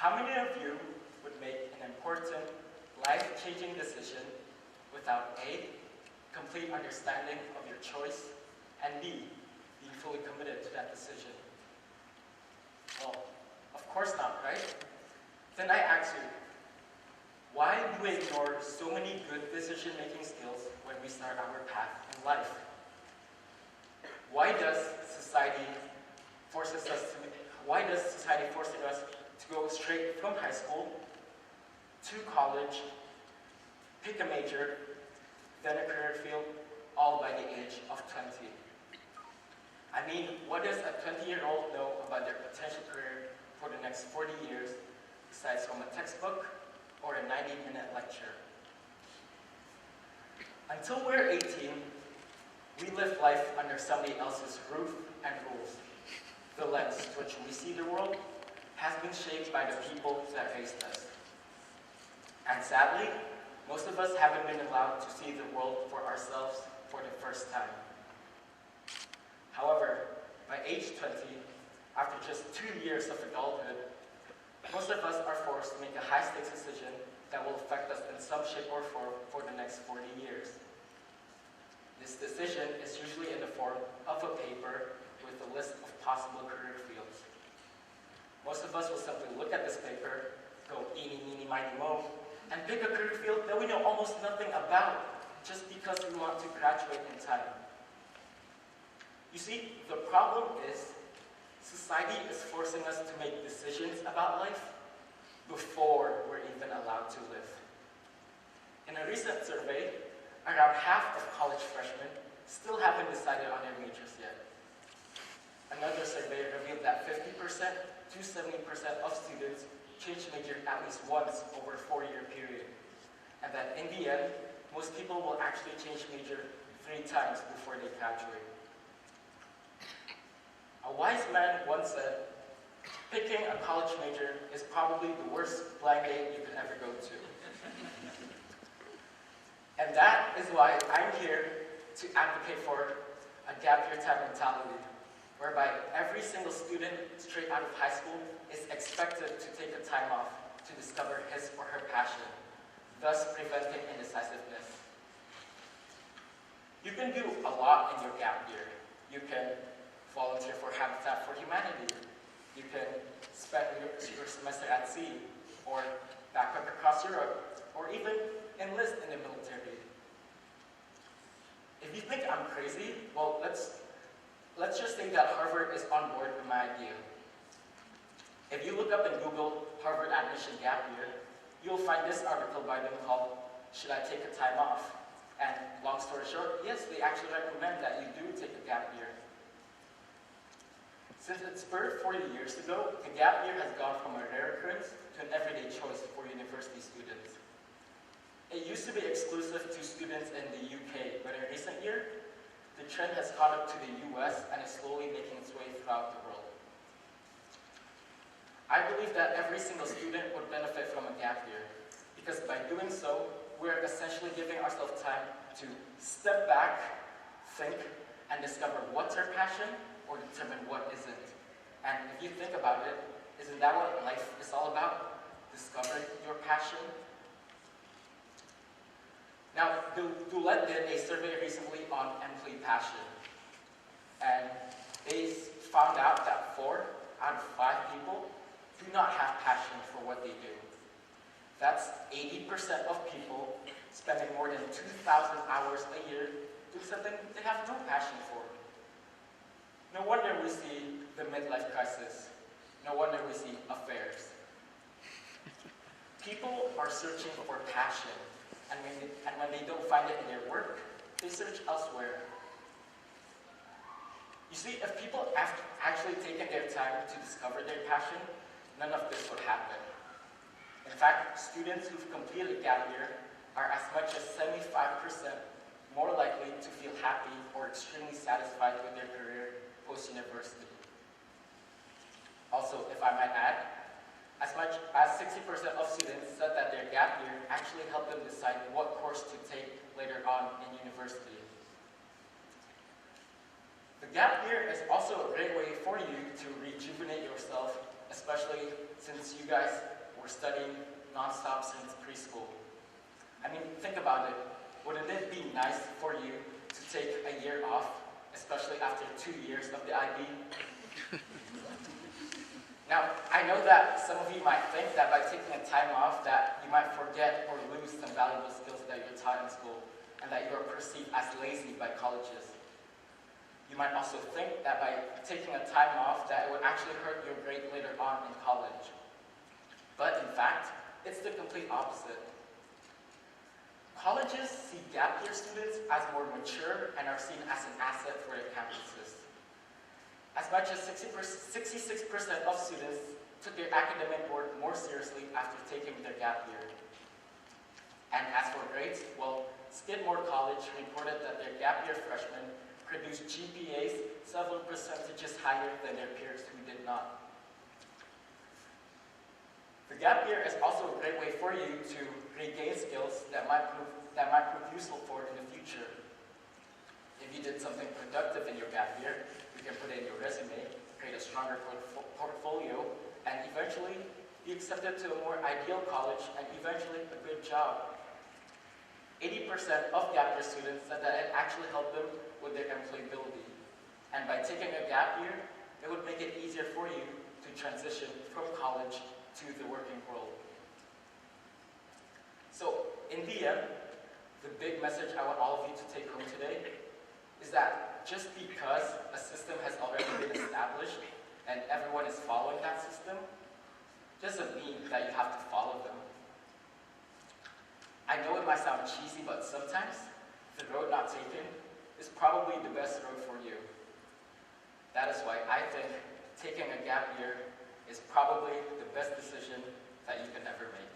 How many of you would make an important, life-changing decision without A, complete understanding of your choice, and B, being fully committed to that decision? Well, of course not, right? Then I ask you, why do we ignore so many good decision-making skills when we start our path in life? Why does society forcing us to go straight from high school to college, pick a major, then a career field, all by the age of 20? I mean, what does a 20-year-old know about their potential career for the next 40 years, besides from a textbook or a 90-minute lecture? Until we're 18, we live life under somebody else's roof and rules. The lens to which we see the world has been shaped by the people that raised us. And sadly, most of us haven't been allowed to see the world for ourselves for the first time. However, by age 20, after just 2 years of adulthood, most of us are forced to make a high-stakes decision that will affect us in some shape or form for the next 40 years. This decision is usually in the form of a paper with a list of possible career fields. Most of us will simply look at this paper, go eeny, meeny, miny, moe, and pick a career field that we know almost nothing about, just because we want to graduate in time. You see, the problem is, society is forcing us to make decisions about life before we're even allowed to live. In a recent survey, around half of college freshmen still haven't decided on their majors yet. Another survey revealed that 50% to 70% of students change major at least once over a 4-year period, and that in the end, most people will actually change major 3 times before they graduate. A wise man once said, picking a college major is probably the worst blind date you could ever go to. And that is why I'm here to advocate for a gap year type mentality, whereby every single student straight out of high school is expected to take a time off to discover his or her passion, thus preventing indecisiveness. You can do a lot in your gap year. You can volunteer for Habitat for Humanity. You can spend your semester at sea, or backpack across Europe, or even enlist in the military. If you think I'm crazy, well, let's just say that Harvard is on board with my idea. If you look up in Google Harvard admission gap year, you'll find this article by them called, "Should I Take a Time Off?" And long story short, yes, they actually recommend that you do take a gap year. Since its birth 40 years ago, the gap year has gone from a rare occurrence to an everyday choice for university students. It used to be exclusive to students in the UK, but in recent years, the trend has caught up to the US and is slowly making its way throughout the world. I believe that every single student would benefit from a gap year, because by doing so, we're essentially giving ourselves time to step back, think, and discover what's our passion, or determine what isn't. And if you think about it, isn't that what life is all about? Discovering your passion? Now, Dulett did a survey recently on employee passion, and they found out that 4 out of 5 people do not have passion for what they do. That's 80% of people spending more than 2,000 hours a year doing something they have no passion for. No wonder we see the midlife crisis. No wonder we see affairs. People are searching for passion, and when they don't find it in their work, they search elsewhere. You see, if people have actually taken their time to discover their passion, none of this would happen. In fact, students who've completed gap year are as much as 75% more likely to feel happy or extremely satisfied with their career post-university. Also, if I might add, as much as 60% of students said that their gap year actually helped them decide what course to take later on in university. The gap year is also a great way for you to rejuvenate yourself especially since you guys were studying nonstop since preschool. I mean, think about it. Wouldn't it be nice for you to take a year off, especially after 2 years of the IB? Now, I know that some of you might think that by taking a time off that you might forget or lose some valuable skills that you're taught in school, and that you are perceived as lazy by colleges. You might also think that by taking a time off that it would actually hurt your grade later on in college. But in fact, it's the complete opposite. Colleges see gap year students as more mature and are seen as an asset for their campuses. As much as 66% of students took their academic work more seriously after taking their gap year. And as for grades, well, Skidmore College reported that their gap year freshmen produced GPAs several percentages higher than their peers who did not. The gap year is also a great way for you to regain skills that might prove useful for in the future. If you did something productive in your gap year, you can put it in your resume, create a stronger portfolio, and eventually be accepted to a more ideal college and eventually a good job. 80% of gap year students said that it actually helped them with their employability. And by taking a gap year, it would make it easier for you to transition from college to the working world. So, in the end, the big message I want all of you to take home today is that just because a system has already been established and everyone is following that system, doesn't mean that you have to follow them. I know it might sound cheesy, but sometimes the road not taken is probably the best road for you. That is why I think taking a gap year is probably the best decision that you can ever make.